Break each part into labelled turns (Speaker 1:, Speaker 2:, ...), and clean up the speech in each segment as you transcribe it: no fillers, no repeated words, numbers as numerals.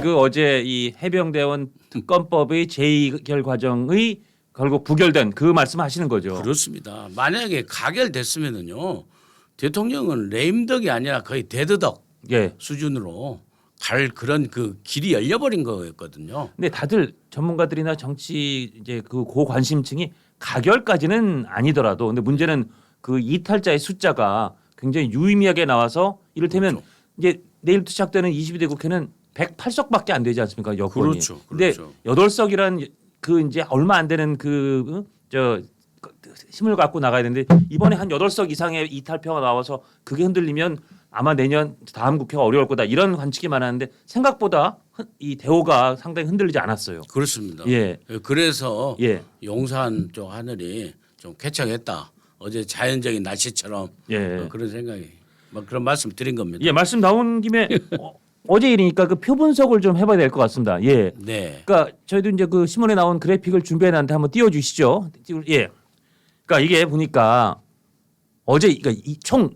Speaker 1: 그 어제 이 해병대원 특검법의 재의결 과정의 결국 부결된 그 말씀하시는 거죠.
Speaker 2: 그렇습니다. 만약에 가결됐으면은요 대통령은 레임덕이 아니라 거의 대드덕
Speaker 1: 예.
Speaker 2: 수준으로 갈 그런 그 길이 열려버린 거였거든요.
Speaker 1: 근데 다들 전문가들이나 정치 이제 그 고관심층이 가결까지는 아니더라도 근데 문제는 그 이탈자의 숫자가 굉장히 유의미하게 나와서 이를테면
Speaker 2: 그렇죠.
Speaker 1: 이제 내일부터 시작되는 22대 국회는 108석밖에 안 되지 않습니까? 여권이.
Speaker 2: 그렇죠.
Speaker 1: 근데
Speaker 2: 그렇죠.
Speaker 1: 8석이란 그 이제 얼마 안 되는 저 힘을 갖고 나가야 되는데 이번에 한 8석 이상의 이탈표가 나와서 그게 흔들리면 아마 내년 다음 국회가 어려울 거다 이런 관측이 많았는데 생각보다 이 대오가 상당히 흔들리지 않았어요.
Speaker 2: 그렇습니다.
Speaker 1: 예.
Speaker 2: 그래서
Speaker 1: 예.
Speaker 2: 용산 쪽 하늘이 좀 쾌청했다. 어제 자연적인 날씨처럼
Speaker 1: 예.
Speaker 2: 그런 생각이 뭐 그런 말씀 드린 겁니다.
Speaker 1: 예, 말씀 나온 김에 어제 일이니까 그 표 분석을 좀 해봐야 될 것 같습니다. 예.
Speaker 2: 네.
Speaker 1: 그러니까 저희도 이제 그 신문에 나온 그래픽을 준비해놨는데 한번 띄워주시죠. 예. 그러니까 이게 보니까 어제 그러니까 총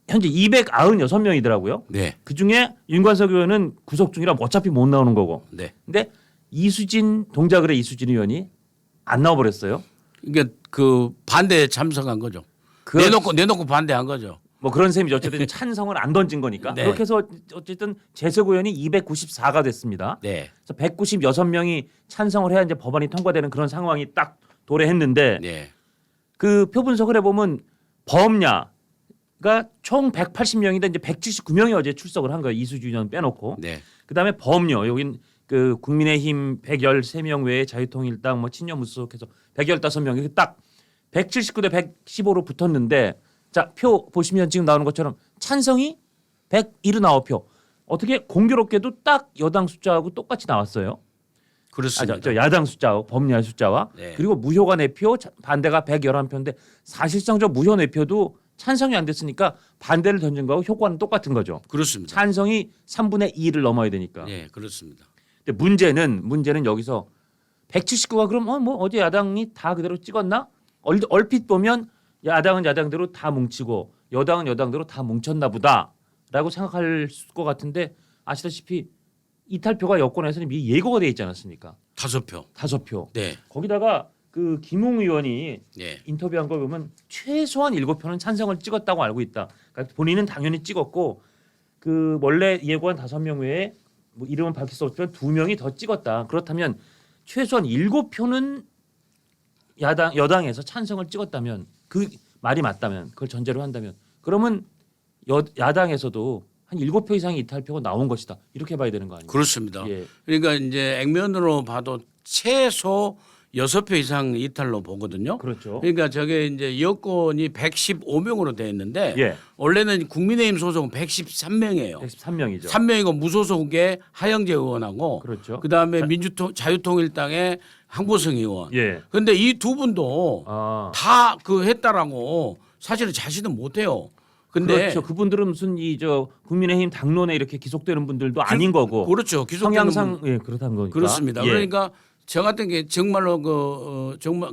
Speaker 1: 현재 296명이더라고요.
Speaker 2: 네.
Speaker 1: 그 중에 윤관석 의원은 구속 중이라 어차피 못 나오는 거고.
Speaker 2: 네.
Speaker 1: 근데 이수진 동작을해 이수진 의원이 안 나와버렸어요.
Speaker 2: 이게 그 반대에 참석한 거죠. 내놓고 반대한 거죠.
Speaker 1: 뭐 그런 셈이죠. 어쨌든 찬성을 안 던진 거니까.
Speaker 2: 네.
Speaker 1: 그렇게 해서 어쨌든 재석 의원이 294가 됐습니다.
Speaker 2: 네.
Speaker 1: 그래서 196명이 찬성을 해야 이제 법안이 통과되는 그런 상황이 딱 도래했는데
Speaker 2: 네.
Speaker 1: 그 표 분석을 해보면 범야가 총 180명인데 이제 179명이 어제 출석을 한 거예요. 이수진 의원 빼놓고.
Speaker 2: 네.
Speaker 1: 그다음에 범여 여긴 그 국민의힘 113명 외에 자유통일당 뭐 친여무소속해서 115명 이렇게 딱 179대 115로 붙었는데 자, 표 보시면 지금 나오는 것처럼 찬성이 179표. 어떻게 공교롭게도 딱 여당 숫자하고 똑같이 나왔어요.
Speaker 2: 그렇습니다.
Speaker 1: 저 야당 숫자와 범야 숫자와
Speaker 2: 네.
Speaker 1: 그리고 무효가 4표, 반대가 111표인데 사실상 저 무효 4표도 찬성이 안 됐으니까 반대를 던진 거하고 효과는 똑같은 거죠.
Speaker 2: 그렇습니다.
Speaker 1: 찬성이 3분의 2를 넘어야 되니까.
Speaker 2: 네, 그렇습니다.
Speaker 1: 근데 문제는 여기서 179가 그럼 뭐 어제 야당이 다 그대로 찍었나? 얼핏 보면 야당은 야당대로 다 뭉치고 여당은 여당대로 다 뭉쳤나 보다라고 생각할 것 같은데 아시다시피 이탈표가 여권에서는 미리 예고가 돼 있지 않았습니까?
Speaker 2: 5표.
Speaker 1: 5표.
Speaker 2: 네.
Speaker 1: 거기다가 그 김웅 의원이
Speaker 2: 네.
Speaker 1: 인터뷰한 거 보면 최소한 7표는 찬성을 찍었다고 알고 있다. 그러니까 본인은 당연히 찍었고 그 원래 예고한 5명 외에 뭐 이름은 밝힐 수 없지만 2명이 더 찍었다. 그렇다면 최소한 7표는 여당에서 찬성을 찍었다면 그 말이 맞다면 그걸 전제로 한다면 그러면 야당에서도 한 7표 이상의 이탈표가 나온 것이다. 이렇게 봐야 되는 거 아니에요?
Speaker 2: 그렇습니다.
Speaker 1: 예.
Speaker 2: 그러니까 이제 액면으로 봐도 최소 6표 이상 이탈로 보거든요.
Speaker 1: 그렇죠.
Speaker 2: 그러니까 저게 이제 여권이 115명으로 되어 있는데
Speaker 1: 예.
Speaker 2: 원래는 국민의힘 소속은 113명이에요.
Speaker 1: 113명이죠.
Speaker 2: 3명이고 무소속의 하영재 의원하고
Speaker 1: 그렇죠.
Speaker 2: 그다음에 자유통일당의 황보승 의원.
Speaker 1: 예.
Speaker 2: 그런데 이 두 분도
Speaker 1: 아.
Speaker 2: 다 그 했다라고 사실은 자신은 못해요. 근데
Speaker 1: 그렇죠. 그분들은 무슨 저 국민의힘 당론에 이렇게 기속되는 분들도 아닌 거고.
Speaker 2: 그렇죠. 기속되는
Speaker 1: 성향상 예, 그렇다는 거니까.
Speaker 2: 그렇습니다.
Speaker 1: 예.
Speaker 2: 그러니까 저 같은 게 정말로 정말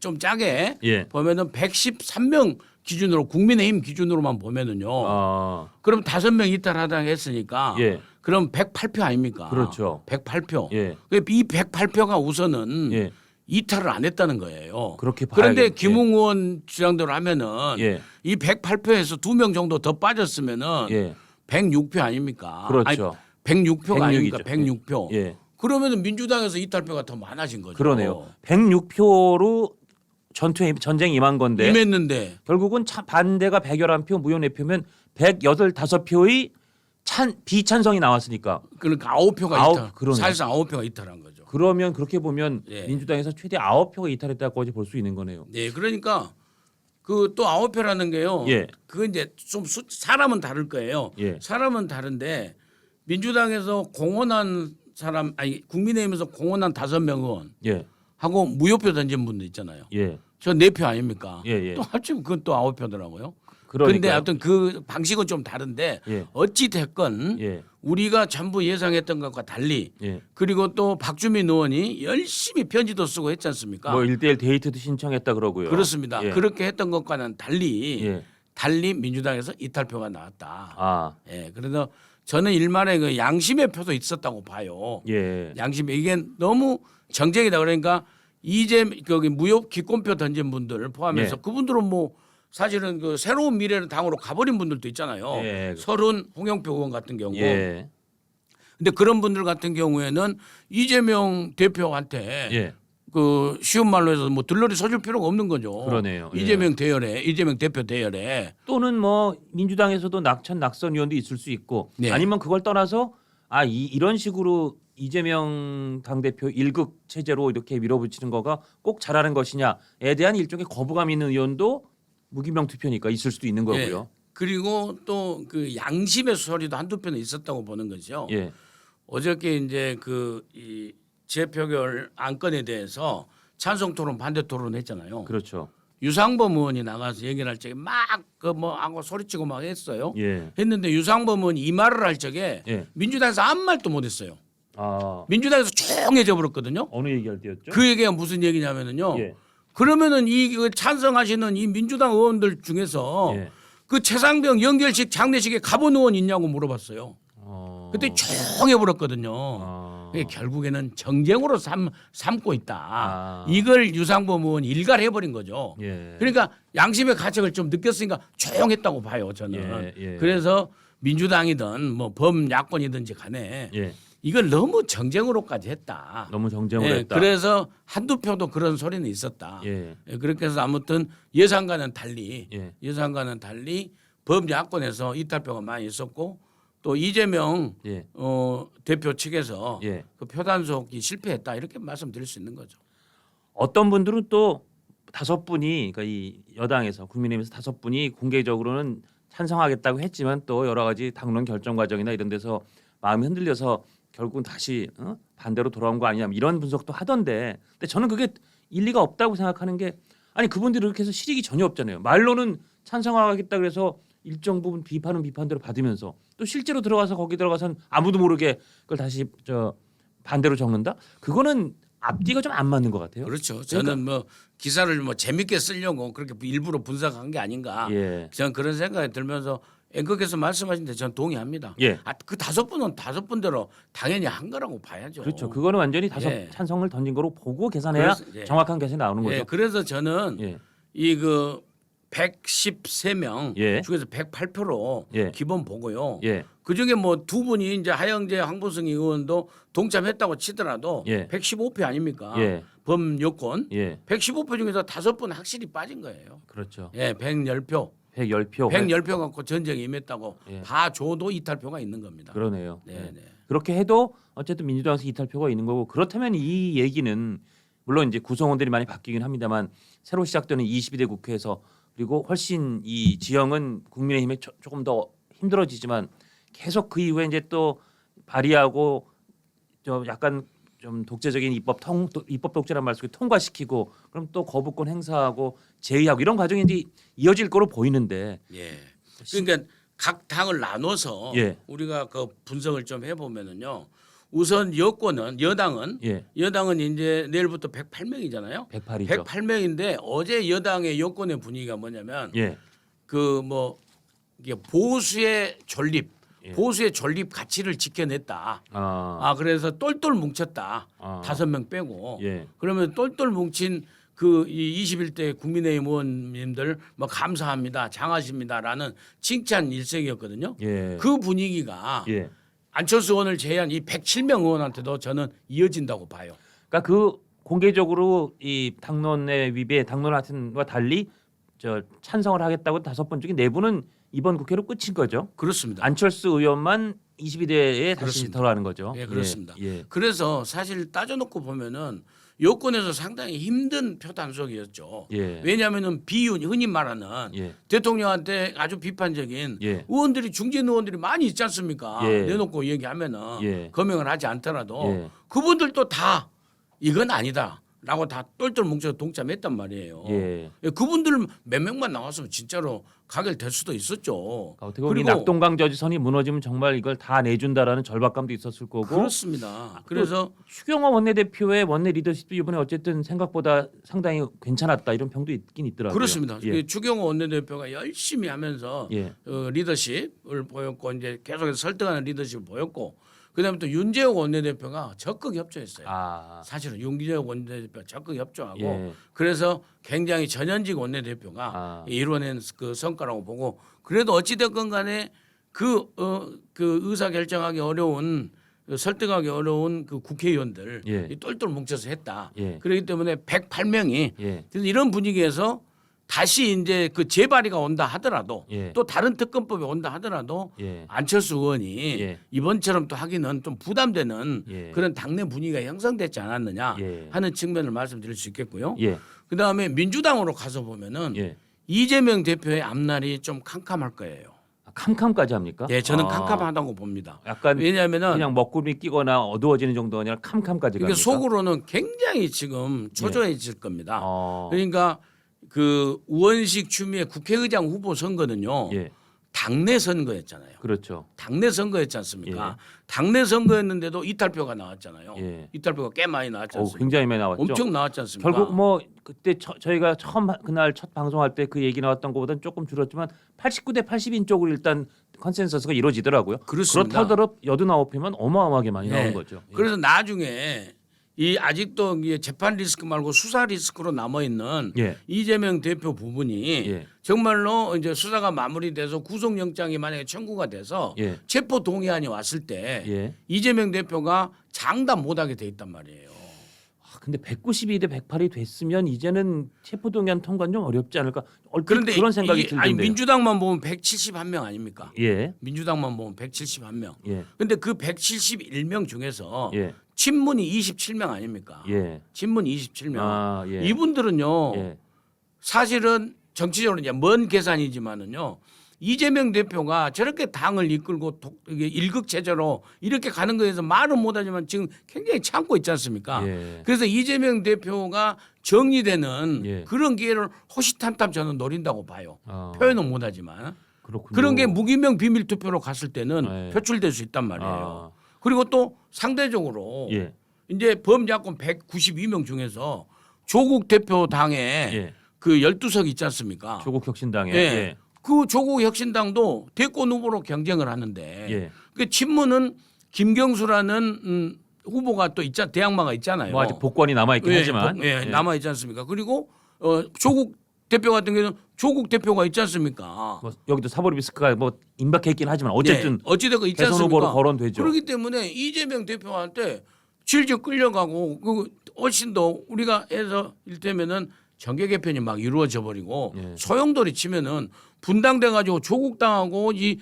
Speaker 2: 좀 짜게
Speaker 1: 예.
Speaker 2: 보면은 113명 기준으로 국민의힘 기준으로만 보면은요.
Speaker 1: 아.
Speaker 2: 그럼 5명 이탈하다 했으니까
Speaker 1: 예.
Speaker 2: 그럼 108표 아닙니까?
Speaker 1: 그렇죠.
Speaker 2: 108표.
Speaker 1: 예.
Speaker 2: 이 108표가 우선은
Speaker 1: 예.
Speaker 2: 이탈을 안 했다는 거예요.
Speaker 1: 그렇게
Speaker 2: 그런데
Speaker 1: 봐야겠-
Speaker 2: 김웅 의원 주장대로 하면은
Speaker 1: 예.
Speaker 2: 이 108표에서 2명 정도 더 빠졌으면은
Speaker 1: 예.
Speaker 2: 106표 아닙니까?
Speaker 1: 그렇죠.
Speaker 2: 106표가 아닙니까?
Speaker 1: 106이죠.
Speaker 2: 106표.
Speaker 1: 예.
Speaker 2: 그러면은 민주당에서 이탈표가 더 많아진 거죠.
Speaker 1: 그러네요. 106표로 전쟁 임한 건데
Speaker 2: 임했는데
Speaker 1: 결국은 반대가 111표, 무효 4표면 185표의 비찬성이 나왔으니까
Speaker 2: 그러니까 9표가 이탈.
Speaker 1: 그러네.
Speaker 2: 사실상 9표가 이탈한 거죠.
Speaker 1: 그러면 그렇게 보면
Speaker 2: 예.
Speaker 1: 민주당에서 최대 9표가 이탈했다고 볼 수 있는 거네요.
Speaker 2: 네, 그러니까 그 또 9표라는 게요.
Speaker 1: 예.
Speaker 2: 그거 이제 좀 사람은 다를 거예요.
Speaker 1: 예.
Speaker 2: 사람은 다른데 민주당에서 공헌한 사람 아니 국민의힘에서 공헌한 5명 의원
Speaker 1: 예.
Speaker 2: 하고 무효표 던진 분도 있잖아요.
Speaker 1: 예.
Speaker 2: 저 4표 아닙니까?
Speaker 1: 예, 예.
Speaker 2: 또 합치면 그건 또 9표더라고요.
Speaker 1: 그러니까요.
Speaker 2: 그런데 하여튼 그 방식은 좀 다른데
Speaker 1: 예.
Speaker 2: 어찌 됐건
Speaker 1: 예.
Speaker 2: 우리가 전부 예상했던 것과 달리
Speaker 1: 예.
Speaker 2: 그리고 또 박주민 의원이 열심히 편지도 쓰고 했지 않습니까?
Speaker 1: 뭐 1대1 데이트도 신청했다 그러고요.
Speaker 2: 그렇습니다.
Speaker 1: 예.
Speaker 2: 그렇게 했던 것과는 달리
Speaker 1: 예.
Speaker 2: 달리 민주당에서 이탈표가 나왔다.
Speaker 1: 아.
Speaker 2: 예, 그래서 저는 일말의 그 양심의 표도 있었다고 봐요.
Speaker 1: 예.
Speaker 2: 양심 이게 너무 정쟁이다. 그러니까 이제 거기 무효 기권표 던진 분들 포함해서
Speaker 1: 예.
Speaker 2: 그분들은 뭐 사실은 그 새로운 미래를 당으로 가버린 분들도 있잖아요.
Speaker 1: 예.
Speaker 2: 서른 홍영표 의원 같은 경우.
Speaker 1: 예.
Speaker 2: 근데 그런 분들 같은 경우에는 이재명 대표한테
Speaker 1: 예.
Speaker 2: 그 쉬운 말로 해서 뭐 들러리 서줄 필요가 없는 거죠.
Speaker 1: 그러네요. 예.
Speaker 2: 이재명 대열에 이재명 대표 대열에
Speaker 1: 또는 뭐 민주당에서도 낙천 의원도 있을 수 있고
Speaker 2: 네.
Speaker 1: 아니면 그걸 떠나서 이런 식으로 이재명 당대표 일극 체제로 이렇게 밀어붙이는 거가 꼭 잘하는 것이냐에 대한 일종의 거부감 있는 의원도 무기명 투표니까 있을 수도 있는 거고요.
Speaker 2: 예. 그리고 또 그 양심의 소리도 한두 편은 있었다고 보는 거죠.
Speaker 1: 예.
Speaker 2: 어저께 이제 그 이 재표결 안건에 대해서 찬성 토론 반대 토론 했잖아요.
Speaker 1: 그렇죠.
Speaker 2: 유상범 의원이 나가서 얘기를 할 적에 막 그 뭐 하고 소리치고 막 했어요.
Speaker 1: 예.
Speaker 2: 했는데 유상범 의원이 이 말을 할 적에
Speaker 1: 예.
Speaker 2: 민주당에서 아무 말도 못 했어요.
Speaker 1: 아,
Speaker 2: 민주당에서 조용해져 버렸거든요.
Speaker 1: 어느 얘기할 때였죠?
Speaker 2: 그 얘기가 무슨 얘기냐면은요.
Speaker 1: 예.
Speaker 2: 그러면은 그 찬성하시는 이 민주당 의원들 중에서
Speaker 1: 예.
Speaker 2: 그 최상병 연결식 장례식에 가본 의원 있냐고 물어봤어요. 그때 조용해 버렸거든요. 그게 결국에는 정쟁으로 삼고 있다. 이걸 유상범 의원이 일갈해 버린 거죠.
Speaker 1: 예.
Speaker 2: 그러니까 양심의 가책을 좀 느꼈으니까 조용했다고 봐요. 저는.
Speaker 1: 예, 예.
Speaker 2: 그래서 민주당이든 뭐 범야권이든지 간에
Speaker 1: 예.
Speaker 2: 이걸 너무 정쟁으로까지 했다.
Speaker 1: 너무 정쟁으로
Speaker 2: 예,
Speaker 1: 했다.
Speaker 2: 그래서 한두 표도 그런 소리는 있었다.
Speaker 1: 예.
Speaker 2: 예, 그렇게 해서 아무튼 예상과는 달리
Speaker 1: 예.
Speaker 2: 예상과는 달리 범야권에서 이탈표가 많이 있었고 또 이재명
Speaker 1: 예.
Speaker 2: 대표 측에서
Speaker 1: 예.
Speaker 2: 그 표단속이 실패했다 이렇게 말씀드릴 수 있는 거죠.
Speaker 1: 어떤 분들은 또 5분이 그러니까 이 여당에서 국민의힘에서 5분이 공개적으로는 찬성하겠다고 했지만 또 여러 가지 당론 결정 과정이나 이런 데서 마음이 흔들려서 결국은 다시 반대로 돌아온 거 아니냐 이런 분석도 하던데 근데 저는 그게 일리가 없다고 생각하는 게 아니 그분들이 그렇게 해서 실익이 전혀 없잖아요. 말로는 찬성하겠다 그래서 일정 부분 비판은 비판대로 받으면서 또 실제로 들어가서 거기 들어가선 아무도 모르게 그걸 다시 반대로 적는다? 그거는 앞뒤가 좀 안 맞는 것 같아요.
Speaker 2: 그렇죠. 저는 뭐 기사를 뭐 재밌게 쓰려고 그렇게 일부러 분석한 게 아닌가.
Speaker 1: 예.
Speaker 2: 저는 그런 생각이 들면서 앵커께서 말씀하신데 저는 동의합니다.
Speaker 1: 예.
Speaker 2: 그 5분은 5분대로 당연히 한 거라고 봐야죠.
Speaker 1: 그렇죠. 그거는 완전히
Speaker 2: 예.
Speaker 1: 찬성을 던진 거로 보고 계산해야
Speaker 2: 그래서, 예.
Speaker 1: 정확한 계산이 나오는 거죠.
Speaker 2: 예, 그래서 저는
Speaker 1: 예.
Speaker 2: 이 그 113명
Speaker 1: 예.
Speaker 2: 중에서 108표로
Speaker 1: 예.
Speaker 2: 기본 보고요.
Speaker 1: 예.
Speaker 2: 그 중에 뭐 두 분이 이제 하영재, 황보승 의원도 동참했다고 치더라도
Speaker 1: 예.
Speaker 2: 115표 아닙니까?
Speaker 1: 예.
Speaker 2: 범여권
Speaker 1: 예.
Speaker 2: 115표 중에서 5분 확실히 빠진 거예요.
Speaker 1: 그렇죠.
Speaker 2: 예, 110표.
Speaker 1: 110표.
Speaker 2: 110표 갖고 전쟁에 임했다고
Speaker 1: 예.
Speaker 2: 봐줘도 이탈표가 있는 겁니다.
Speaker 1: 그러네요.
Speaker 2: 네,
Speaker 1: 예.
Speaker 2: 네.
Speaker 1: 그렇게 해도 어쨌든 민주당에서 이탈표가 있는 거고 그렇다면 이 얘기는 물론 이제 구성원들이 많이 바뀌긴 합니다만 새로 시작되는 22대 국회에서 그리고 훨씬 이 지형은 국민의힘에 조금 더 힘들어지지만 계속 그 이후에 이제 또 발의하고 좀 약간 좀 독재적인 입법 독재란 말 속에 통과시키고 그럼 또 거부권 행사하고 제의하고 이런 과정이 이제 이어질 거로 보이는데
Speaker 2: 예. 그러니까 각 당을 나눠서
Speaker 1: 예.
Speaker 2: 우리가 그 분석을 좀 해보면은요. 우선 여당은
Speaker 1: 예.
Speaker 2: 이제 내일부터 108명이잖아요.
Speaker 1: 108이죠.
Speaker 2: 108명인데 어제 여당의 여권의 분위기가 뭐냐면
Speaker 1: 예.
Speaker 2: 그 뭐 이게 보수의 존립,
Speaker 1: 예.
Speaker 2: 보수의 존립 가치를 지켜냈다.
Speaker 1: 아.
Speaker 2: 그래서 똘똘 뭉쳤다.
Speaker 1: 아.
Speaker 2: 5명 빼고.
Speaker 1: 예.
Speaker 2: 그러면 똘똘 뭉친 그 이 21대 국민의힘 의원님들 뭐 감사합니다, 장하십니다라는 칭찬 일색이었거든요.
Speaker 1: 예.
Speaker 2: 그 분위기가
Speaker 1: 예.
Speaker 2: 안철수 의원을 제외한 이 107명 의원한테도 저는 이어진다고 봐요.
Speaker 1: 그러니까 그 공개적으로 이 당론의 위배 당론 같은과 달리 찬성을 하겠다고 5분 중에 4분은 이번 국회로 끝인 거죠.
Speaker 2: 그렇습니다.
Speaker 1: 안철수 의원만 22대에 다시
Speaker 2: 그렇습니다.
Speaker 1: 들어가는 거죠.
Speaker 2: 예, 그렇습니다.
Speaker 1: 예.
Speaker 2: 그래서 사실 따져놓고 보면은 여권에서 상당히 힘든 표단속이었죠.
Speaker 1: 예.
Speaker 2: 왜냐하면은 비윤 흔히 말하는
Speaker 1: 예.
Speaker 2: 대통령한테 아주 비판적인
Speaker 1: 예.
Speaker 2: 의원들이 중진 의원들이 많이 있지 않습니까?
Speaker 1: 예.
Speaker 2: 내놓고 얘기하면은
Speaker 1: 예.
Speaker 2: 거명을 하지 않더라도
Speaker 1: 예.
Speaker 2: 그분들도 다 이건 아니다. 라고 다 똘똘 뭉쳐서 동참했단 말이에요.
Speaker 1: 예.
Speaker 2: 그분들 몇 명만 나왔으면 진짜로 가결될 수도 있었죠.
Speaker 1: 어떻게 보면 이 낙동강 저지선이 무너지면 정말 이걸 다 내준다라는 절박감도 있었을 거고.
Speaker 2: 그렇습니다. 그래서
Speaker 1: 추경호 원내대표의 원내 리더십도 이번에 어쨌든 생각보다 상당히 괜찮았다 이런 평도 있긴 있더라고요.
Speaker 2: 그렇습니다.
Speaker 1: 예.
Speaker 2: 추경호 원내대표가 열심히 하면서
Speaker 1: 예.
Speaker 2: 리더십을 보였고 이제 계속해서 설득하는 리더십을 보였고 그다음에 또 윤재욱 원내대표가 적극 협조했어요. 사실은 윤재욱 원내대표가 적극 협조하고
Speaker 1: 예.
Speaker 2: 그래서 굉장히 전현직 원내대표가 이뤄낸 그 성과라고 보고 그래도 어찌됐건 간에 그 의사 결정하기 어려운 설득하기 어려운 그 국회의원들
Speaker 1: 예.
Speaker 2: 이 똘똘 뭉쳐서 했다.
Speaker 1: 예.
Speaker 2: 그렇기 때문에 108명이
Speaker 1: 예.
Speaker 2: 그래서 이런 분위기에서 다시 이제 그 재발의가 온다 하더라도
Speaker 1: 예.
Speaker 2: 또 다른 특검법이 온다 하더라도
Speaker 1: 예.
Speaker 2: 안철수 의원이
Speaker 1: 예.
Speaker 2: 이번처럼 또 하기는 좀 부담되는
Speaker 1: 예.
Speaker 2: 그런 당내 분위기가 형성됐지 않았느냐
Speaker 1: 예.
Speaker 2: 하는 측면을 말씀드릴 수 있겠고요.
Speaker 1: 예.
Speaker 2: 그다음에 민주당으로 가서 보면은
Speaker 1: 예.
Speaker 2: 이재명 대표의 앞날이 좀 캄캄할 거예요.
Speaker 1: 캄캄까지 합니까?
Speaker 2: 네, 저는 캄캄하다고 봅니다.
Speaker 1: 약간
Speaker 2: 왜냐하면은
Speaker 1: 그냥 먹구름이 끼거나 어두워지는 정도가 아니라 캄캄까지
Speaker 2: 그러니까
Speaker 1: 갑니까?
Speaker 2: 속으로는 굉장히 지금 초조해질 겁니다.
Speaker 1: 어.
Speaker 2: 그러니까 그 우원식 추미애 국회의장 후보 선거는요.
Speaker 1: 예.
Speaker 2: 당내 선거였잖아요.
Speaker 1: 그렇죠.
Speaker 2: 당내 선거였지 않습니까? 당내 선거였는데도 이탈표가 나왔잖아요.
Speaker 1: 예.
Speaker 2: 이탈표가 꽤 많이 나왔지 않습니까?
Speaker 1: 굉장히 많이 나왔죠.
Speaker 2: 엄청 나왔지 않습니까?
Speaker 1: 결국 뭐 그때 저희가 처음 그날 첫 방송할 때 그 얘기 나왔던 것보다는 조금 줄었지만 89대 80인 쪽으로 일단 컨센서스가 이루어지더라고요.
Speaker 2: 그렇습니다.
Speaker 1: 그렇다더라도 89표면 어마어마하게 많이
Speaker 2: 네.
Speaker 1: 나오는 거죠. 예.
Speaker 2: 그래서 나중에 이 아직도 이게 재판 리스크 말고 수사 리스크로 남아 있는
Speaker 1: 예.
Speaker 2: 이재명 대표 부분이
Speaker 1: 예.
Speaker 2: 정말로 이제 수사가 마무리돼서 구속영장이 만약에 청구가 돼서
Speaker 1: 예.
Speaker 2: 체포 동의안이 왔을 때
Speaker 1: 예.
Speaker 2: 이재명 대표가 장담 못하게 돼 있단 말이에요.
Speaker 1: 근데 192대 108이 됐으면 이제는 체포동의안 통과는 좀 어렵지 않을까?
Speaker 2: 그런데
Speaker 1: 그런 생각이
Speaker 2: 이게,
Speaker 1: 들던데요.
Speaker 2: 아니 민주당만 보면 171명 아닙니까?
Speaker 1: 예.
Speaker 2: 민주당만 보면 171명.
Speaker 1: 예.
Speaker 2: 근데 그 171명 중에서
Speaker 1: 예.
Speaker 2: 친문이 27명 아닙니까?
Speaker 1: 예.
Speaker 2: 친문 27명.
Speaker 1: 예.
Speaker 2: 이분들은요.
Speaker 1: 예.
Speaker 2: 사실은 정치적으로 이제 먼 계산이지만은요. 이재명 대표가 저렇게 당을 이끌고 이게 일극체제로 이렇게 가는 거에서 말은 못하지만 지금 굉장히 참고 있지 않습니까?
Speaker 1: 예.
Speaker 2: 그래서 이재명 대표가 정리되는
Speaker 1: 예.
Speaker 2: 그런 기회를 호시탐탐 저는 노린다고 봐요. 표현은 못하지만
Speaker 1: 그렇군요.
Speaker 2: 그런 게 무기명 비밀 투표로 갔을 때는
Speaker 1: 예.
Speaker 2: 표출될 수 있단 말이에요. 그리고 또 상대적으로
Speaker 1: 예.
Speaker 2: 이제 범야권 192명 중에서 조국 대표 당에
Speaker 1: 예.
Speaker 2: 그 12석 있지 않습니까?
Speaker 1: 조국 혁신당에
Speaker 2: 예.
Speaker 1: 예.
Speaker 2: 그 조국 혁신당도 대권 후보로 경쟁을 하는데
Speaker 1: 예.
Speaker 2: 그 친문은 김경수라는 후보가 또 대항마가 있잖아요.
Speaker 1: 뭐 아직 복권이 남아 있긴 하지만 예.
Speaker 2: 남아 있지 않습니까? 그리고 조국 대표 같은 경우는 조국 대표가 있지 않습니까?
Speaker 1: 뭐 여기도 사보리비스크가 뭐 임박해 있긴 하지만 어쨌든
Speaker 2: 어찌됐건 있지
Speaker 1: 대선
Speaker 2: 않습니까?
Speaker 1: 후보로 거론되죠.
Speaker 2: 그렇기 때문에 이재명 대표한테 질질 끌려가고 그 훨씬 더 우리가 해서 일테면은 정계 개편이 막 이루어져 버리고
Speaker 1: 예.
Speaker 2: 소용돌이 치면은 분당돼 가지고 조국당하고 이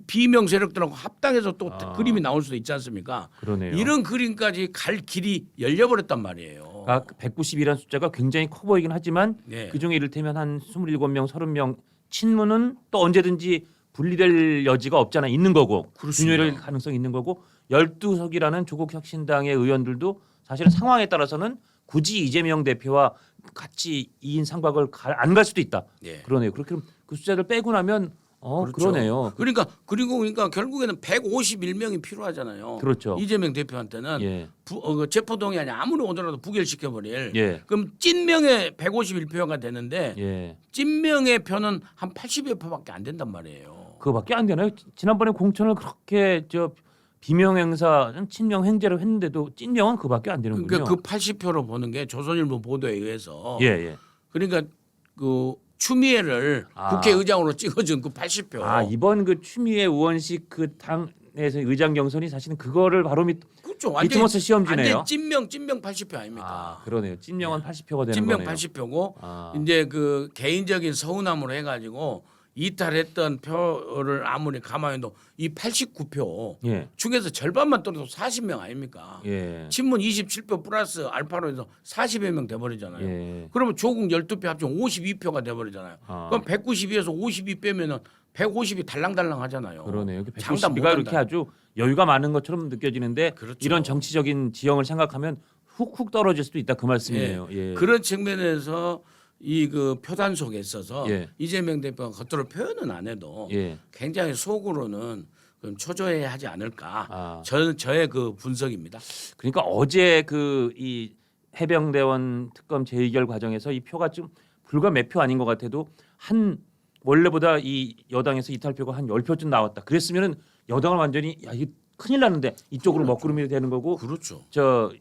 Speaker 2: 비명 세력들하고 합당해서 또 그림이 나올 수도 있지 않습니까?
Speaker 1: 그러네요.
Speaker 2: 이런 그림까지 갈 길이 열려버렸단 말이에요.
Speaker 1: 190이라는 숫자가 굉장히 커 보이긴 하지만
Speaker 2: 네.
Speaker 1: 그중에 이를테면 한 27명, 30명 친문은 또 언제든지 분리될 여지가 없잖아 있는 거고
Speaker 2: 그렇습니다.
Speaker 1: 균열일 가능성이 있는 거고 12석이라는 조국 혁신당의 의원들도 사실은 상황에 따라서는 굳이 이재명 대표와 같이 2인 삼각을 안 갈 수도 있다.
Speaker 2: 예.
Speaker 1: 그러네요. 그렇게 그 숫자를 빼고 나면
Speaker 2: 그렇죠.
Speaker 1: 그러네요.
Speaker 2: 그러니까 결국에는 151명이 필요하잖아요.
Speaker 1: 그렇죠.
Speaker 2: 이재명 대표한테는
Speaker 1: 예.
Speaker 2: 체포동의안이 아무리 오더라도 부결시켜 버릴.
Speaker 1: 예.
Speaker 2: 그럼 찐명의 151표가 되는데
Speaker 1: 예.
Speaker 2: 찐명의 표는 한 80여 표밖에 안 된단 말이에요.
Speaker 1: 그거밖에 안 되나요? 지난번에 공천을 그렇게 비명 행사는 친명 행제로 했는데도 찐명은 그밖에 안 되는군요.
Speaker 2: 그러니까 그 80표로 보는 게 조선일보 보도에 의해서
Speaker 1: 예, 예.
Speaker 2: 그러니까 그 추미애를 국회의장으로 찍어준 그 80표.
Speaker 1: 이번 그 추미애 우원식 그 당에서 의장 경선이 사실은 그거를 바로
Speaker 2: 그렇죠.
Speaker 1: 리트머스 시험지네요.
Speaker 2: 완전 찐명 80표 아닙니까?
Speaker 1: 그러네요. 찐명은 80표가 되는
Speaker 2: 찐명
Speaker 1: 거네요.
Speaker 2: 80표고 이제 그 개인적인 서운함으로 해가지고 이탈했던 표를 아무리 가만히 둬도 이 89표
Speaker 1: 예.
Speaker 2: 중에서 절반만 떨어도 40명 아닙니까?
Speaker 1: 예.
Speaker 2: 친문 27표 플러스 알파로 해서 40여 명 돼버리잖아요.
Speaker 1: 예.
Speaker 2: 그러면 조국 12표 합치면 52표가 돼버리잖아요. 그럼 192에서 52 빼면은 150이 달랑달랑 하잖아요.
Speaker 1: 그러네요.
Speaker 2: 장담
Speaker 1: 190가
Speaker 2: 못한다.
Speaker 1: 이렇게 아주 여유가 많은 것처럼 느껴지는데
Speaker 2: 그렇죠.
Speaker 1: 이런 정치적인 지형을 생각하면 훅훅 떨어질 수도 있다 그 말씀이에요. 예.
Speaker 2: 그런 측면에서 이 그 표단 속에 있어서
Speaker 1: 예.
Speaker 2: 이재명 대표가 겉으로 표현은 안 해도
Speaker 1: 예.
Speaker 2: 굉장히 속으로는 좀 초조해하지 않을까.
Speaker 1: 아.
Speaker 2: 저의 그 분석입니다.
Speaker 1: 그러니까 어제 그 이 해병대원 특검 재의결 과정에서 이 표가 좀 불과 몇 표 아닌 것 같아도 한 원래보다 이 여당에서 이탈표가 한 10표쯤 나왔다. 그랬으면은 여당은 완전히 야 이게 큰일 나는데 이쪽으로 먹구름이 되는 거고
Speaker 2: 그렇죠.
Speaker 1: 저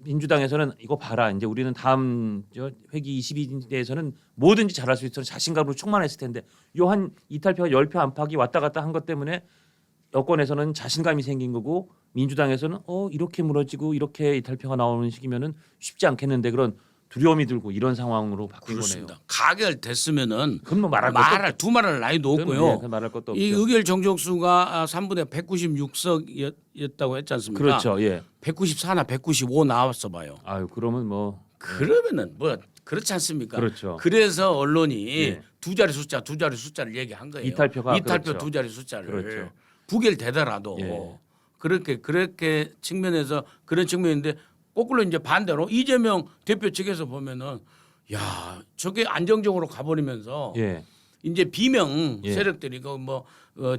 Speaker 1: 민주당에서는 이거 봐라. 이제 우리는 다음 저 회기 22대에서는 뭐든지 잘할 수 있어 자신감으로 충만했을 텐데 요 한 이탈표가 10표 안팎이 왔다 갔다 한 것 때문에 여권에서는 자신감이 생긴 거고 민주당에서는 이렇게 무너지고 이렇게 이탈표가 나오는 식이면은 쉽지 않겠는데 그런 두려움이 들고 이런 상황으로 바뀐
Speaker 2: 그렇습니다.
Speaker 1: 거네요.
Speaker 2: 가결됐으면은
Speaker 1: 그건 뭐 말할
Speaker 2: 두 말할 나위도
Speaker 1: 것도
Speaker 2: 없고요.
Speaker 1: 네, 말할 것도 없죠.
Speaker 2: 이 의결 정족수가 3분의 196석이었다고 했지 않습니까?
Speaker 1: 그렇죠. 예.
Speaker 2: 194나 195 나왔어 봐요.
Speaker 1: 아유 그러면 뭐
Speaker 2: 그러면은 뭐 그렇지 않습니까?
Speaker 1: 그렇죠.
Speaker 2: 그래서 언론이
Speaker 1: 예.
Speaker 2: 두 자리 숫자를 얘기한 거예요.
Speaker 1: 이탈표
Speaker 2: 그렇죠. 두 자리 숫자를
Speaker 1: 그렇죠.
Speaker 2: 부결되더라도
Speaker 1: 예.
Speaker 2: 그렇게 측면에서 그런 측면인데 거꾸로 이제 반대로 이재명 대표 측에서 보면은 야 저게 안정적으로 가버리면서
Speaker 1: 예.
Speaker 2: 이제 비명
Speaker 1: 예.
Speaker 2: 세력들이 그뭐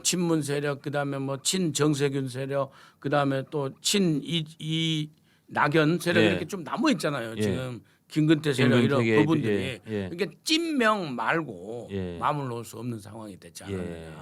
Speaker 2: 친문 세력 그다음에 뭐 친정세균 세력 그다음에 또 친 이낙연 세력
Speaker 1: 예.
Speaker 2: 이렇게 좀 남아 있잖아요.
Speaker 1: 예.
Speaker 2: 지금 김근태 세력 이런
Speaker 1: 김근태계,
Speaker 2: 그분들이
Speaker 1: 예. 예.
Speaker 2: 그러니까 찐명 말고
Speaker 1: 예.
Speaker 2: 마음을 놓을 수 없는 상황이 됐지 않느냐.
Speaker 1: 예.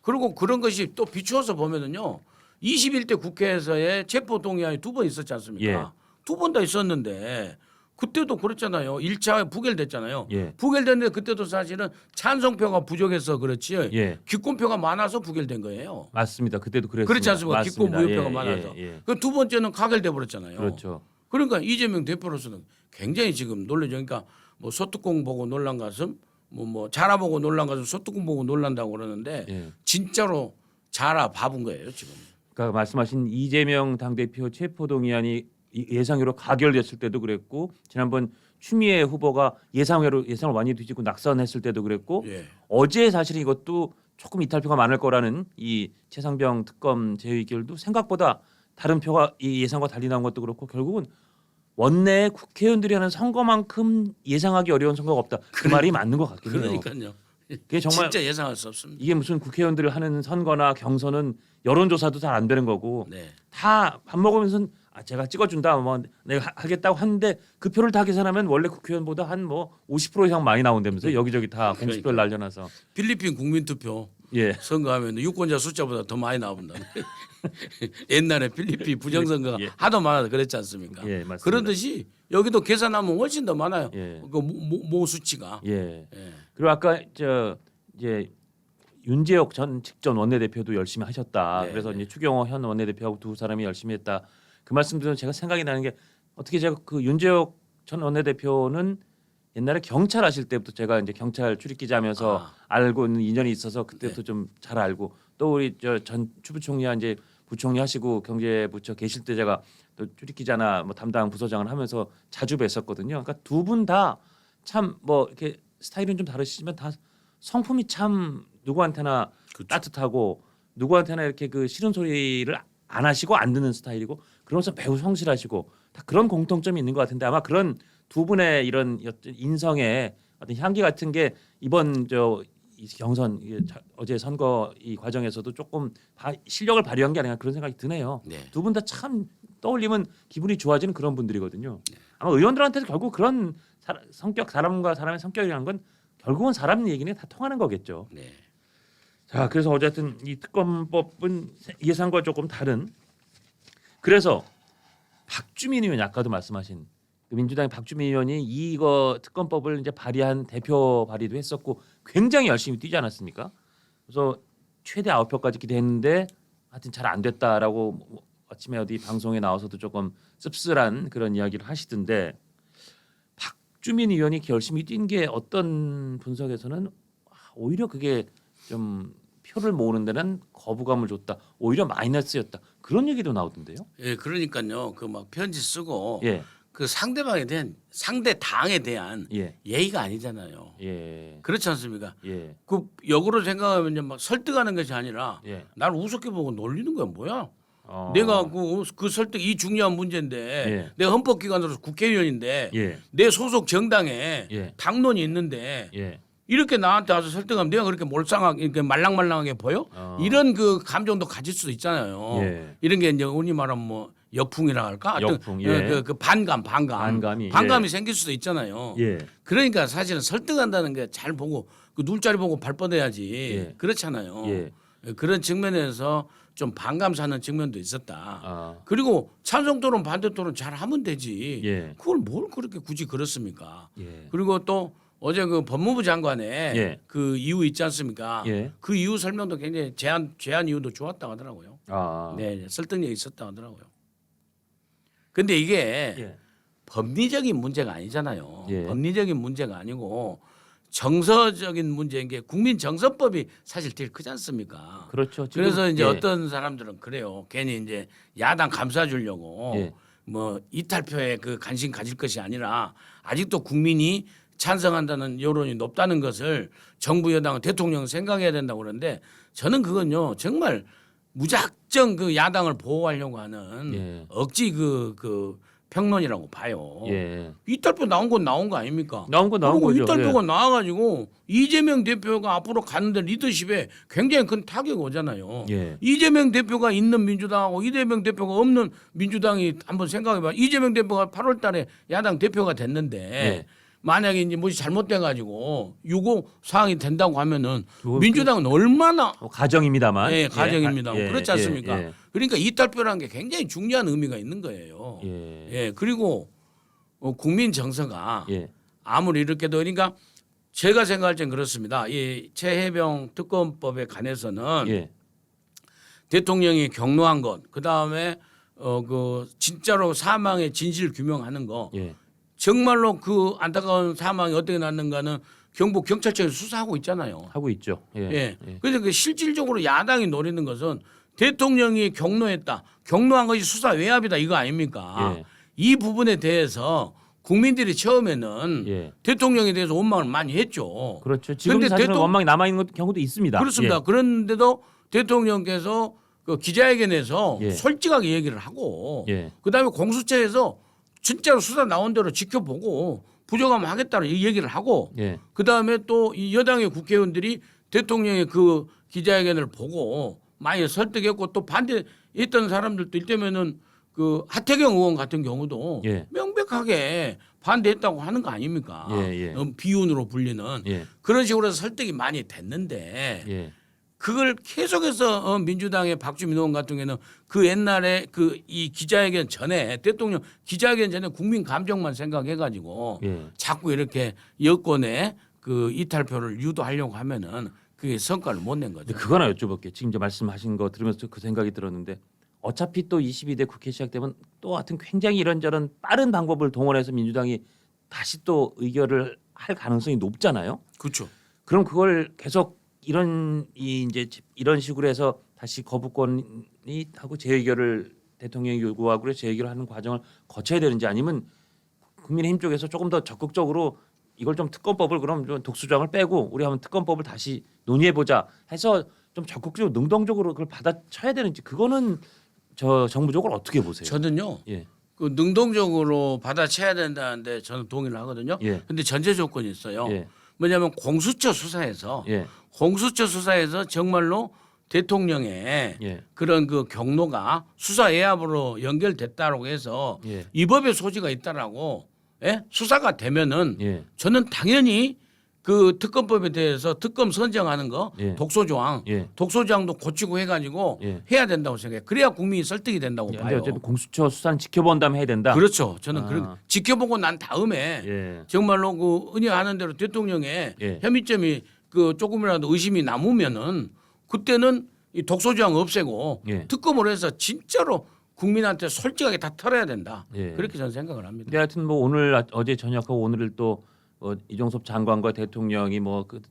Speaker 2: 그리고 그런 것이 또 비추어서 보면은요. 21대 국회에서의 체포 동의안이 2번 있었지 않습니까?
Speaker 1: 예.
Speaker 2: 2번 다 있었는데 그때도 그랬잖아요. 1차 부결됐잖아요.
Speaker 1: 예.
Speaker 2: 부결됐는데 그때도 사실은 찬성표가 부족해서 그렇지
Speaker 1: 예.
Speaker 2: 기권표가 많아서 부결된 거예요.
Speaker 1: 맞습니다. 그때도 그랬습니다.
Speaker 2: 그렇지 않습니까? 기권
Speaker 1: 맞습니다.
Speaker 2: 무효표가
Speaker 1: 예,
Speaker 2: 많아서.
Speaker 1: 예, 예.
Speaker 2: 그 두 번째는 가결돼 버렸잖아요.
Speaker 1: 그렇죠.
Speaker 2: 그러니까 이재명 대표로서는 굉장히 지금 놀라죠. 그러니까 뭐 소뚜껑 보고 놀란 가슴, 뭐 자라 보고 놀란 가슴, 소뚜껑 보고 놀란다고 그러는데
Speaker 1: 예.
Speaker 2: 진짜로 자라 봐본 거예요 지금.
Speaker 1: 그러니까 말씀하신 이재명 당대표 체포동의안이 예상외로 가결됐을 때도 그랬고 지난번 추미애 후보가 예상을 많이 뒤집고 낙선했을 때도 그랬고
Speaker 2: 예.
Speaker 1: 어제 사실 이것도 조금 이탈표가 많을 거라는 이 최상병 특검 재의결도 생각보다 다른 표가 이 예상과 달리 나온 것도 그렇고 결국은 원내 국회의원들이 하는 선거만큼 예상하기 어려운 선거가 없다. 그 말이 맞는 것 같긴 해요.
Speaker 2: 그러니까요.
Speaker 1: 그게 정말
Speaker 2: 진짜 예상할 수 없습니다.
Speaker 1: 이게 무슨 국회의원들을 하는 선거나 경선은 여론조사도 잘 안 되는 거고
Speaker 2: 네.
Speaker 1: 다 밥 먹으면서 제가 찍어준다 뭐 내가 하겠다고 하는데 그 표를 다 계산하면 원래 국회의원보다 한 뭐 50% 이상 많이 나온다면서요. 여기저기 다 공식표를 날려놔서
Speaker 2: 필리핀 국민투표
Speaker 1: 예.
Speaker 2: 선거하면 유권자 숫자보다 더 많이 나온다. 옛날에 필리핀 부정선거가
Speaker 1: 예.
Speaker 2: 하도 많아서 그랬지 않습니까?
Speaker 1: 예, 맞습니다.
Speaker 2: 그러듯이 여기도 계산하면 훨씬 더 많아요.
Speaker 1: 예.
Speaker 2: 모 수치가.
Speaker 1: 예.
Speaker 2: 예.
Speaker 1: 그리고 아까 이제 윤재옥 전 직전 원내대표도 열심히 하셨다.
Speaker 2: 네,
Speaker 1: 그래서 이제 추경호 현 원내대표하고 두 사람이 열심히 했다. 그 말씀 들으면 제가 생각이 나는 게 어떻게 제가 그 윤재옥 전 원내대표는 옛날에 경찰 하실 때부터 제가 이제 경찰 출입기자면서 알고 있는 인연이 있어서 그때부터 좀 잘 알고 또 우리 저 전 추부총리와 이제 부총리 하시고 경제부처 계실 때 제가 또 출입기자나 뭐 담당 부서장을 하면서 자주 뵀었거든요. 그러니까 두 분 다 참 뭐 이렇게 스타일은 좀 다르시지만 다 성품이 참 누구한테나
Speaker 2: 그렇죠.
Speaker 1: 따뜻하고 누구한테나 이렇게 그 싫은 소리를 안 하시고 안 듣는 스타일이고 그러면서 매우 성실하시고 다 그런 공통점이 있는 것 같은데 아마 그런 두 분의 이런 인성의 어떤 향기 같은 게 이번 이 경선 어제 선거 이 과정에서도 조금 실력을 발휘한 게 아닌가 그런 생각이 드네요.
Speaker 2: 네.
Speaker 1: 두 분 다 참 떠올리면 기분이 좋아지는 그런 분들이거든요. 아마 의원들한테도 결국 그런 사람과 사람의 성격이라는 건 결국은 사람 얘기는 다 통하는 거겠죠.
Speaker 2: 네.
Speaker 1: 자, 그래서 어쨌든 이 특검법은 예상과 조금 다른. 그래서 박주민 의원이 아까도 말씀하신 그 민주당의 박주민 의원이 이거 특검법을 이제 발의한 대표 발의도 했었고 굉장히 열심히 뛰지 않았습니까? 그래서 최대 9표까지 기대했는데 하여튼 잘 안 됐다라고 아침에 어디 방송에 나와서도 조금 씁쓸한 그런 이야기를 하시던데 박주민 의원이 열심히 뛴 게 어떤 분석에서는 오히려 그게 좀 표를 모으는 데는 거부감을 줬다. 오히려 마이너스였다. 그런 얘기도 나오던데요.
Speaker 2: 예, 그러니까요. 그 막 편지 쓰고
Speaker 1: 예.
Speaker 2: 그 상대방에 대한 상대 당에 대한
Speaker 1: 예.
Speaker 2: 예의가 아니잖아요.
Speaker 1: 예.
Speaker 2: 그렇지 않습니까?
Speaker 1: 예.
Speaker 2: 그 역으로 생각하면 막 설득하는 것이 아니라
Speaker 1: 예.
Speaker 2: 나를 우습게 보고 놀리는 거야 뭐야? 내가 그 설득 이 중요한 문제인데
Speaker 1: 예.
Speaker 2: 내가 헌법기관으로서 국회의원인데
Speaker 1: 예.
Speaker 2: 내 소속 정당에
Speaker 1: 예.
Speaker 2: 당론이 있는데
Speaker 1: 예.
Speaker 2: 이렇게 나한테 와서 설득하면 내가 그렇게 몰상하게 이렇게 말랑말랑하게 보여? 이런 그 감정도 가질 수도 있잖아요.
Speaker 1: 예.
Speaker 2: 이런 게 이제 흔히 말하면 뭐 여풍이라 할까? 하여튼
Speaker 1: 역풍, 예.
Speaker 2: 그 반감이
Speaker 1: 예.
Speaker 2: 생길 수도 있잖아요.
Speaker 1: 예.
Speaker 2: 그러니까 사실은 설득한다는 게 잘 보고 그 눈자리 보고 발 뻗어야지.
Speaker 1: 예.
Speaker 2: 그렇잖아요.
Speaker 1: 예.
Speaker 2: 그런 측면에서 좀 반감 사는 측면도 있었다.
Speaker 1: 아.
Speaker 2: 그리고 찬성 토론 반대 토론 잘 하면 되지.
Speaker 1: 예.
Speaker 2: 그걸 뭘 그렇게 굳이 그렇습니까?
Speaker 1: 예.
Speaker 2: 그리고 또 어제 그 법무부 장관의
Speaker 1: 예.
Speaker 2: 그 이유 있지 않습니까?
Speaker 1: 예.
Speaker 2: 그 이유 설명도 굉장히 제안 이유도 좋았다고 하더라고요.
Speaker 1: 아.
Speaker 2: 네, 설득력이 있었다고 하더라고요. 근데 이게
Speaker 1: 예.
Speaker 2: 법리적인 문제가 아니잖아요.
Speaker 1: 예.
Speaker 2: 법리적인 문제가 아니고 정서적인 문제인 게 국민정서법이 사실 제일 크지 않습니까?
Speaker 1: 그렇죠. 지금,
Speaker 2: 그래서 이제
Speaker 1: 예.
Speaker 2: 어떤 사람들은 그래요. 괜히 이제 야당 감싸주려고
Speaker 1: 예.
Speaker 2: 뭐 이탈표에 그 관심 가질 것이 아니라 아직도 국민이 찬성한다는 여론이 높다는 것을 정부 여당은 대통령 생각해야 된다고 그러는데 저는 그건요 정말 무작정 그 야당을 보호하려고 하는
Speaker 1: 예.
Speaker 2: 억지 그 평론이라고 봐요.
Speaker 1: 예.
Speaker 2: 이탈표 나온 건 나온 거 아닙니까?
Speaker 1: 나온 건 나온
Speaker 2: 그리고
Speaker 1: 거죠.
Speaker 2: 이탈표가
Speaker 1: 예.
Speaker 2: 나와가지고 이재명 대표가 앞으로 가는데 리더십에 굉장히 큰 타격이 오잖아요.
Speaker 1: 예.
Speaker 2: 이재명 대표가 있는 민주당하고 이재명 대표가 없는 민주당이 한번 생각해봐. 이재명 대표가 8월달에 야당 대표가 됐는데
Speaker 1: 예.
Speaker 2: 만약에 이제 뭐지 잘못돼가지고 유고 사항이 된다고 하면은
Speaker 1: 뭐
Speaker 2: 민주당은 얼마나
Speaker 1: 가정입니다만.
Speaker 2: 예, 가정입니다.
Speaker 1: 예.
Speaker 2: 그렇지 않습니까?
Speaker 1: 예.
Speaker 2: 그러니까 이탈표라는 게 굉장히 중요한 의미가 있는 거예요.
Speaker 1: 예.
Speaker 2: 예, 그리고 국민 정서가
Speaker 1: 예.
Speaker 2: 아무리 이렇게도 그러니까 제가 생각할 땐 그렇습니다. 이 최혜병 특검법에 관해서는
Speaker 1: 예.
Speaker 2: 대통령이 경로한 것, 그 다음에 그 진짜로 사망의 진실 규명하는 거,
Speaker 1: 예.
Speaker 2: 정말로 그 안타까운 사망이 어떻게 났는가는 경북 경찰청에서 수사하고 있잖아요.
Speaker 1: 하고 있죠. 예.
Speaker 2: 예.
Speaker 1: 예.
Speaker 2: 그래서 그 실질적으로 야당이 노리는 것은 대통령이 경로했다, 경로한 것이 수사 외압이다 이거 아닙니까?
Speaker 1: 예.
Speaker 2: 이 부분에 대해서 국민들이 처음에는
Speaker 1: 예.
Speaker 2: 대통령에 대해서 원망을 많이 했죠.
Speaker 1: 그렇죠. 지금
Speaker 2: 근데
Speaker 1: 사실은 원망이 남아 있는 경우도 있습니다.
Speaker 2: 그렇습니다.
Speaker 1: 예.
Speaker 2: 그런데도 대통령께서 그 기자회견에서
Speaker 1: 예.
Speaker 2: 솔직하게 얘기를 하고
Speaker 1: 예.
Speaker 2: 그다음에 공수처에서 진짜로 수사 나온 대로 지켜보고 부정하면 하겠다는 이 얘기를 하고
Speaker 1: 예.
Speaker 2: 그다음에 또 이 여당의 국회의원들이 대통령의 그 기자회견을 보고 많이 설득했고 또 반대했던 사람들도 이때면은 그 하태경 의원 같은 경우도
Speaker 1: 예.
Speaker 2: 명백하게 반대했다고 하는 거 아닙니까?
Speaker 1: 예, 예.
Speaker 2: 비운으로 불리는
Speaker 1: 예.
Speaker 2: 그런 식으로 해서 설득이 많이 됐는데
Speaker 1: 예.
Speaker 2: 그걸 계속해서 민주당의 박주민 의원 같은 경우에는 그 옛날에 그 이 기자회견 전에 대통령 기자회견 전에 국민 감정만 생각해가지고
Speaker 1: 예.
Speaker 2: 자꾸 이렇게 여권에 그 이탈표를 유도하려고 하면은 그게 성과를 못 낸 거죠.
Speaker 1: 근데 그거 하나 여쭤볼게요. 지금 이제 말씀하신 거 들으면서 그 생각이 들었는데 어차피 또 22대 국회 시작되면 또 하여튼 굉장히 이런저런 빠른 방법을 동원해서 민주당이 다시 또 의결을 할 가능성이 높잖아요.
Speaker 2: 그렇죠.
Speaker 1: 그럼 그걸 계속 이런 식으로 해서 다시 거부권이 하고 재의결을 대통령이 요구하고 그래서 재의결을 하는 과정을 거쳐야 되는지 아니면 국민의힘 쪽에서 조금 더 적극적으로 이걸 좀 특검법을 그럼 좀 독수장을 빼고 우리 한번 특검법을 다시 논의해 보자 해서 좀 적극적으로 능동적으로 그걸 받아쳐야 되는지 그거는 저 정부적으로 어떻게 보세요?
Speaker 2: 저는요.
Speaker 1: 예.
Speaker 2: 그 능동적으로 받아쳐야 된다는데 저는 동의를 하거든요.
Speaker 1: 예.
Speaker 2: 근데 전제 조건이 있어요.
Speaker 1: 예.
Speaker 2: 뭐냐면 공수처 수사에서 정말로 대통령의
Speaker 1: 예.
Speaker 2: 그런 그 경로가 수사 외압으로 연결됐다라고 해서
Speaker 1: 예.
Speaker 2: 이 법의 소지가 있다라고 수사가 되면은
Speaker 1: 예.
Speaker 2: 저는 당연히 그 특검법에 대해서 특검 선정하는 거
Speaker 1: 예.
Speaker 2: 독소조항
Speaker 1: 예.
Speaker 2: 독소조항도 고치고 해가지고
Speaker 1: 예.
Speaker 2: 해야 된다고 생각해요. 그래야 국민이 설득이 된다고
Speaker 1: 근데
Speaker 2: 봐요.
Speaker 1: 어쨌든 공수처 수사는 지켜본 다음에 해야 된다.
Speaker 2: 그렇죠. 저는
Speaker 1: 아.
Speaker 2: 그런 지켜보고 난 다음에
Speaker 1: 예.
Speaker 2: 정말로 그 은혜하는 대로 대통령의
Speaker 1: 예.
Speaker 2: 혐의점이 그 조금이라도 의심이 남으면은 그때는 이 독소조항 없애고
Speaker 1: 예.
Speaker 2: 특검을 해서 진짜로 국민한테 솔직하게 다 털어야 된다.
Speaker 1: 예.
Speaker 2: 그렇게 저는 생각을 합니다.
Speaker 1: 근데 하여튼 뭐 오늘 어제 저녁하고 오늘을 또 이종섭 장관과 대통령이 그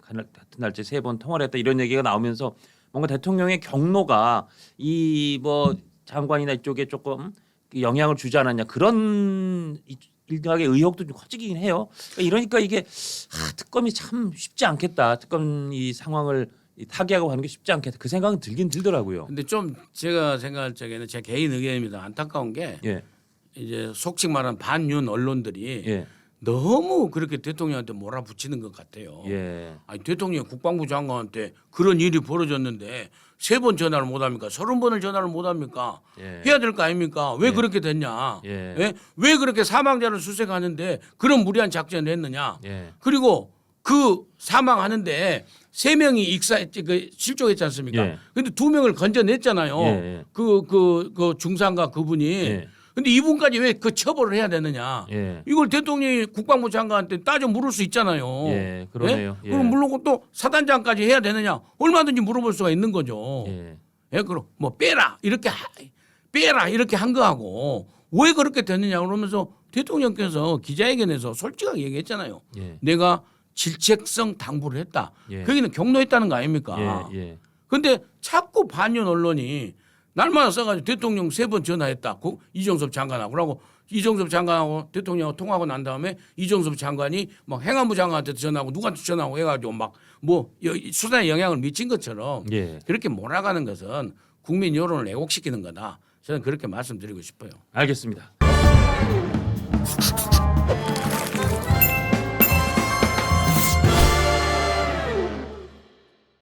Speaker 1: 같은 날짜 3번 통화를 했다 이런 얘기가 나오면서 뭔가 대통령의 경로가 이 뭐 장관이나 이쪽에 조금 영향을 주지 않았냐 그런 일각의 의혹도 좀 커지긴 해요. 그러니까 이게 특검이 참 쉽지 않겠다. 특검 이 상황을 이 타개하고 하는 게 쉽지 않겠다. 그 생각은 들긴 들더라고요.
Speaker 2: 근데 좀 제가 생각할 적에는 제 개인 의견입니다. 안타까운 게
Speaker 1: 예.
Speaker 2: 이제 속칭 말하는 반윤 언론들이
Speaker 1: 예.
Speaker 2: 너무 그렇게 대통령한테 몰아붙이는 것 같아요.
Speaker 1: 예.
Speaker 2: 아니 대통령이 국방부 장관한테 그런 일이 벌어졌는데 3번 전화를 못 합니까? 30번을 전화를 못 합니까?
Speaker 1: 예.
Speaker 2: 해야 될 거 아닙니까? 왜
Speaker 1: 예.
Speaker 2: 그렇게 됐냐?
Speaker 1: 예.
Speaker 2: 예? 왜 그렇게 사망자를 수색하는데 그런 무리한 작전을 했느냐?
Speaker 1: 예.
Speaker 2: 그리고 그 사망하는데 3명이 실종했지 않습니까?
Speaker 1: 예.
Speaker 2: 근데 2명을 건져냈잖아요.
Speaker 1: 예.
Speaker 2: 그 중상과 그분이.
Speaker 1: 예.
Speaker 2: 근데 이분까지 왜 그 처벌을 해야 되느냐?
Speaker 1: 예.
Speaker 2: 이걸 대통령이 국방부 장관한테 따져 물을 수 있잖아요.
Speaker 1: 예, 그러네요. 예.
Speaker 2: 그럼 물론 또 사단장까지 해야 되느냐? 얼마든지 물어볼 수가 있는 거죠.
Speaker 1: 예.
Speaker 2: 예, 그럼 뭐 빼라 이렇게 한 거하고 왜 그렇게 됐느냐 그러면서 대통령께서 기자회견에서 솔직하게 얘기했잖아요.
Speaker 1: 예.
Speaker 2: 내가 질책성 당부를 했다.
Speaker 1: 예.
Speaker 2: 거기는 경로했다는 거 아닙니까?
Speaker 1: 예. 예.
Speaker 2: 근데 자꾸 반윤 언론이 날마다 써가지고 대통령 3번 전화했다. 이종섭 장관하고 그러고 이종섭 장관하고 대통령하고 통화하고 난 다음에 이종섭 장관이 막 행안부 장관한테 전화하고 누구한테 전화하고 해가지고 막 뭐 수사에 영향을 미친 것처럼
Speaker 1: 예.
Speaker 2: 그렇게 몰아가는 것은 국민 여론을 왜곡시키는 거다. 저는 그렇게 말씀드리고 싶어요.
Speaker 1: 알겠습니다.